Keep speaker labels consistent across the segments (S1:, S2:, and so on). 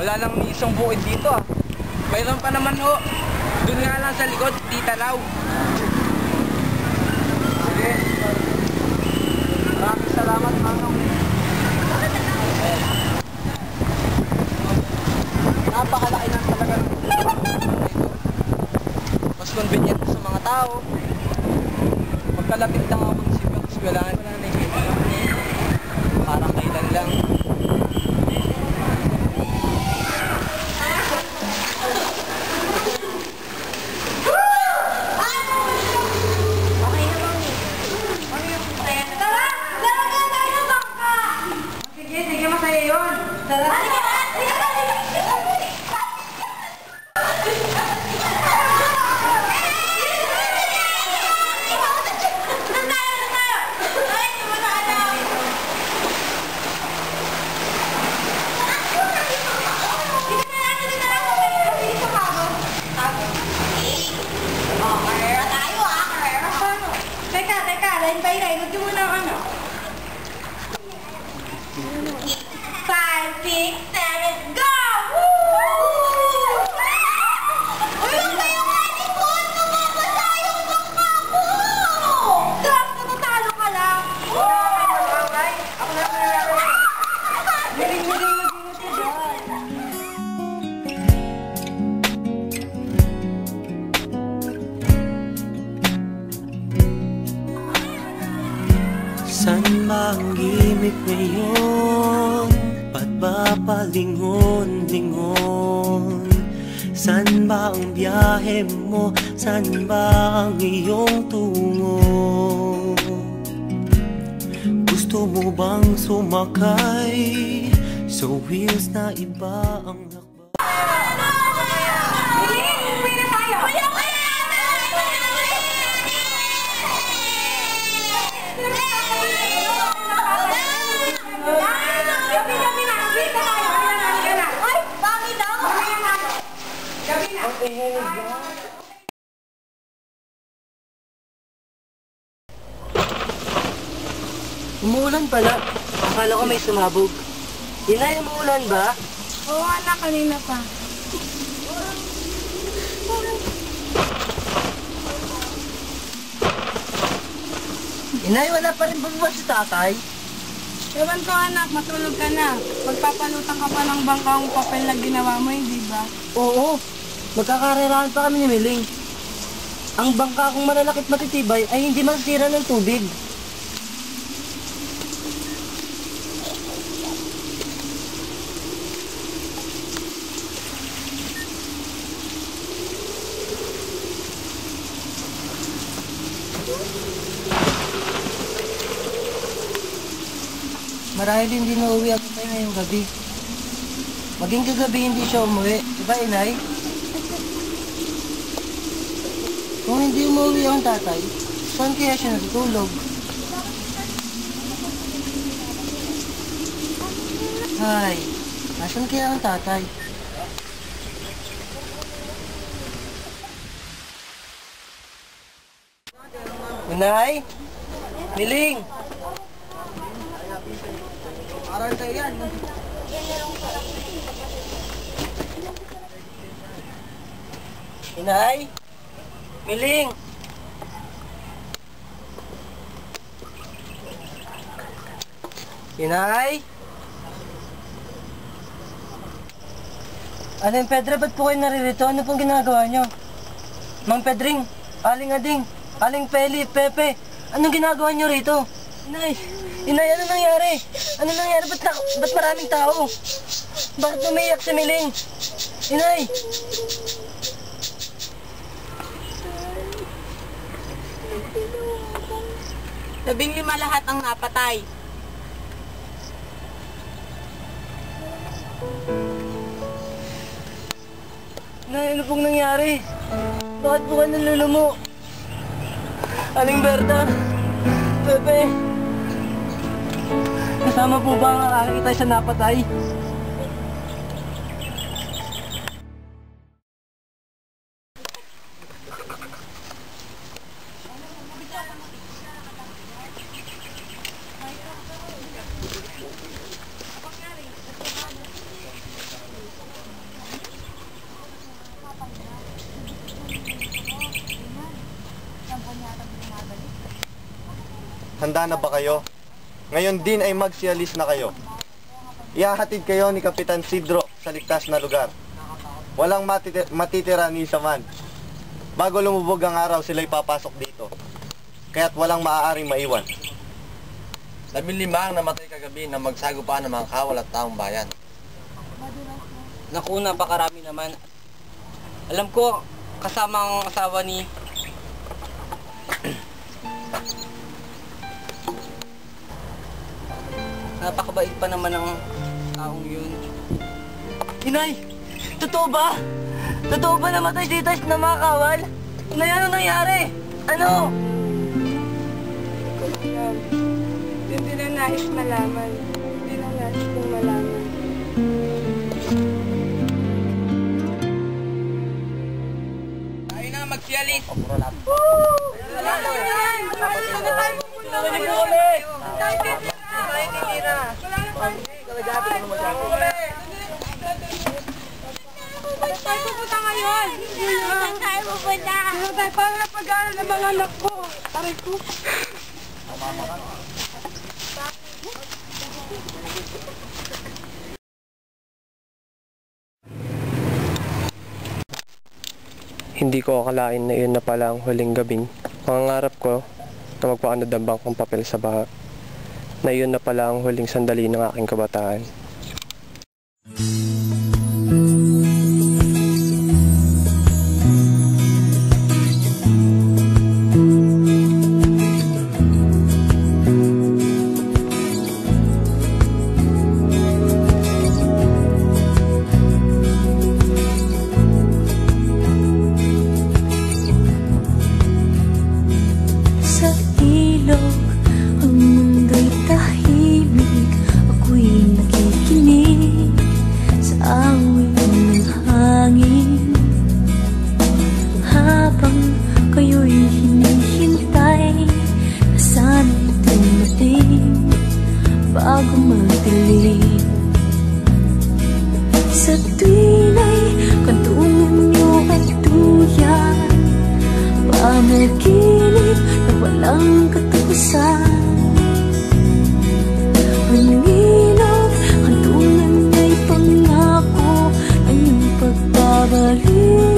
S1: Wala lang ni isang bukid dito ah. Mayroon pa naman ho. Doon nga lang sa likod, di tanaw. Sige. Maraming salamat, Manong. Napakalaki lang talaga. Mas convenient sa mga tao. Magkalapit lang ako ng munisipyo, eskwelahan. Parang kailan lang.
S2: San ba ang gimik ngayon? Ba't ba palingon-lingon? San ba ang biyahe mo? San ba ang iyong tungo? Gusto mo bang sumakay sa wheels na iba ang hakbang?
S3: Umuulan pala. Akala ko may sumabog. Inay, umuulan ba?
S4: Oo, anak, kanina pa.
S3: Inay, wala pa rin bubuwas si tatay?
S4: Ewan ko, anak, matulog ka na. Magpapalutang ka pa ng bangkang papel na ginawa mo, hindi ba?
S3: Oo, magkakarerahan pa kami ni Miling. Ang bangka kong malalakit matitibay ay hindi masira ng tubig. Marahil hindi na uwi ako tayo ngayong gabi. Maging kagabi hindi siya umuwi. Diba, Inay? Kung hindi umuwi ang tatay, saan kaya siya natutulog? Hay, nasan kaya ang tatay? Inay? Miling!
S1: Aral tayo yan.
S3: Inay? Miling! Inay? Aling Pedra, ba't po kayo naririto? Ano pong ginagawa nyo? Mang Pedring, Aling Ading, Aling Peli, Pepe, anong ginagawa nyo rito? Inay! Inay, ano nangyari? Ano nangyari? Ba't maraming tao? Bakit umiyak si Miling? Inay!
S4: 15 lahat ang napatay.
S3: Inay, ano pong nangyari? Bakit po kayo nalulumo? Aling Berta? Pepe? Kasama po ba ang nakakita sa napatay?
S5: handa na ba kayo? Ngayon din ay magsialis na kayo. Ihahatid kayo ni Kapitan Sidro sa ligtas na lugar. Walang matitira ni isa man. Bago lumubog ang araw, sila'y papasok dito. Kaya't walang maaaring maiwan.
S6: 15 ang namatay kagabi na magsagupaan ng mga kawal at taong bayan.
S1: Naku, napakarami naman. Alam ko, kasama ang asawa ni... Napakabait pa naman ang taong yun.
S3: Inay! Totoo ba? Totoo ba namatay si Tice na mga kawal? Inay, ano nangyari? Ano?
S4: Hindi na nais malaman. Hindi na nais kong malaman.
S1: Tayo na, magsialis!
S4: Tayo pupunta ngayon. Saan tayo pupunta? Para pag-aaral ng mga anak ko. Taray ko.
S7: Hindi ko akalain na iyon na pala ang huling gabing pangangarap ko na magpaanod ang bangkong papel sa baha. Na iyon na pala ang huling sandali ng aking kabataan.
S8: bago magdilim. Sa tuwing ay kantungan niyo ay tuyan, panaginip na walang katapusan. Manilog, kantungan niya'y pangako ang iyong pagbabalik.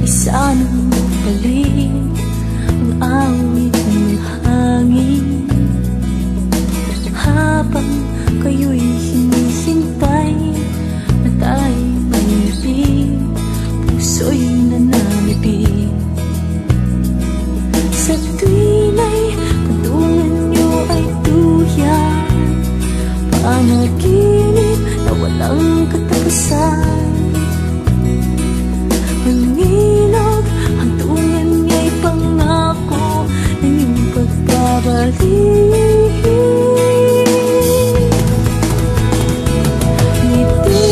S8: Sanang balik ang awit ng hangin, habang kayo'y hinihintay na tayo'y maibig, puso'y nananabig. Sa tuwing ay kantungan niyo ay tuyan, panaginip na walang katapusan. Manilog, hantungan niya'y pangako ng iyong pagbabalik. Ngiti,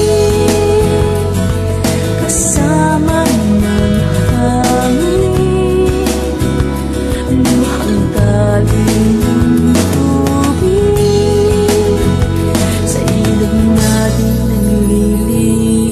S8: kasama ng hangin, luhang tali ng tubig, sa ilog natin naglilihim.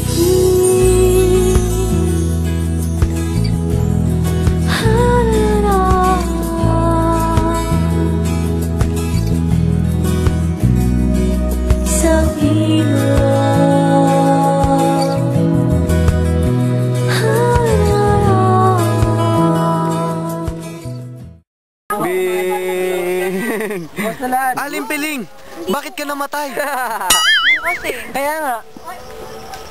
S5: Aling Piling, bakit ka namatay?
S3: Kasi. Kaya nga.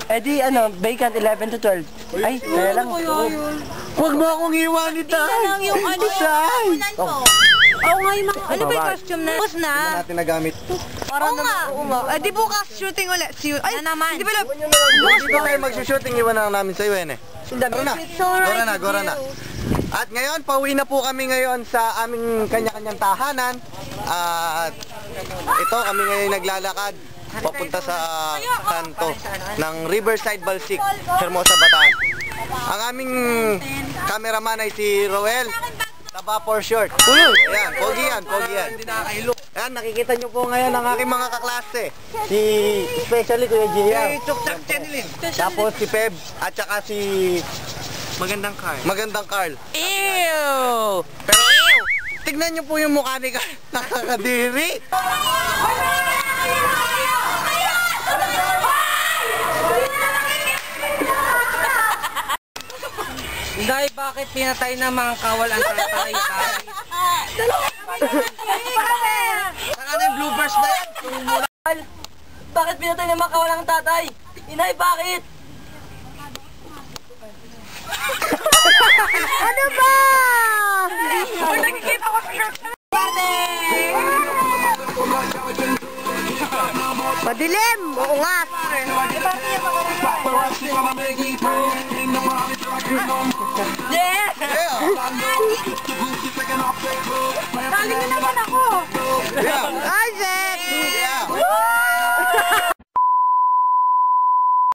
S3: Eh di ano, vacant 11 to 12. Ay, kaya lang.
S5: Huwag mo akong iwanin, Tay!
S8: Yung ano yung
S4: Oo nga yung mga, ano ba yung costume na? Tapos na.
S5: Hindi natin nagamit.
S4: Oo nga. Eh, di bukas shooting ulit. Ay, naman. Di ba lang?
S5: Dito kayo magsushooting, iwan na lang namin sa'yo, Ene. Gora na. At ngayon, pauwi na po kami ngayon sa aming kanya-kanyang tahanan. At ito, kami ngayon naglalakad papunta sa kanto ng Riverside Balsik, Hermosa, Bataan. Ang aming cameraman ay si Roel, taba for short. Ayan, pogi yan. Ayan, nakikita nyo po ngayon ang aking mga kaklase. Especially Kuya Gia. Tapos si Peb at saka si Magandang Carl.
S1: Ew!
S5: Pero tignan nyo po yung mukha ni Carl. Nakakadiri.
S1: Dahil bakit pinatay ng mga kawal ang tatay?
S5: Saka na yung bloopers na yan.
S3: Bakit pinatay ng mga kawalang tatay? Inay, bakit?
S4: Ano ba? Nakikita ko sa Madilim! Oo nga!